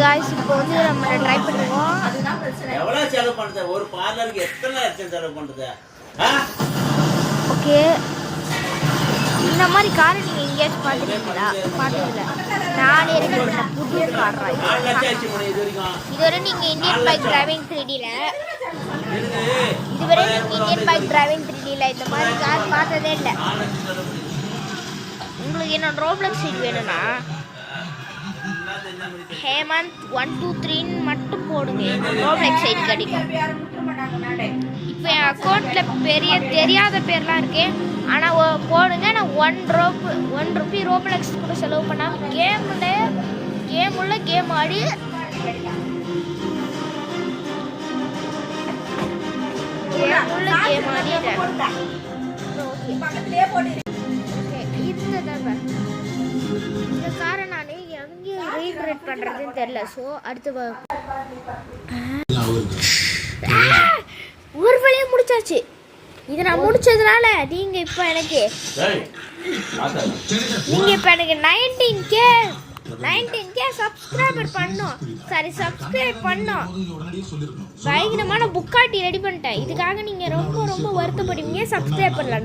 Guys இப்போ வந்து நம்ம ட்ரை பண்ணுவோம். அதுதான் பிரச்சனை. எவ்வளவு செலவு பண்றது? ஒரு பார்லருக்கு எத்தனை லட்சம் செலவு பண்றது? ஓகே. இந்த மாதிரி கார் நீங்க எங்கேயாச்சும் பார்த்துருக்கீங்களா? பார்த்ததில்ல. நானே இருக்கிற புது கார் ரைட். 4 லட்சம் ஆச்சு முடி இதுவரைக்கும். இதுவரை நீங்க இந்தியன் பைக் டிரைவிங் 3Dல இதுவரை நீங்க இந்தியன் பைக் டிரைவிங் 3Dல இந்த மாதிரி கார் பார்த்ததே இல்ல. உங்களுக்கு என்ன ரோப்ளக்ஸ் சீட் வேணும்னா ஹேமந்த் 1 2 3 மட்டும் போடுங்க. ரோப்ளக்ஸ் சைட் கிடைக்கும். இப்போ என் அக்கௌண்ட்ல பெரிய தெரியாத பேர்லாம் இருக்கு. ஆனா போடுங்க. நான் 1 ரூபி ரோப்ளக்ஸ் கூட செலவு பண்ணாம கேம் உள்ள கேம் ஆடி இந்த காரை நான் எங்கே ரீக்ரியேட் பண்றதுன்னு தெரியல. ஸோ அடுத்து ஒரு வழியாக முடிச்சாச்சு. இதை நான் முடிச்சதுனால நீங்க இப்போ எனக்கு 19K சப்ஸ்கிரைபர் பண்ணோம். சப்ஸ்கிரைப் பண்ணோம். பயங்கரமான புக்காட்டி ரெடி பண்ணிட்டேன். இதுக்காக நீங்க ரொம்ப வருத்தப்படுவீங்க. சப்ஸ்கிரைப் பண்ணலாம்.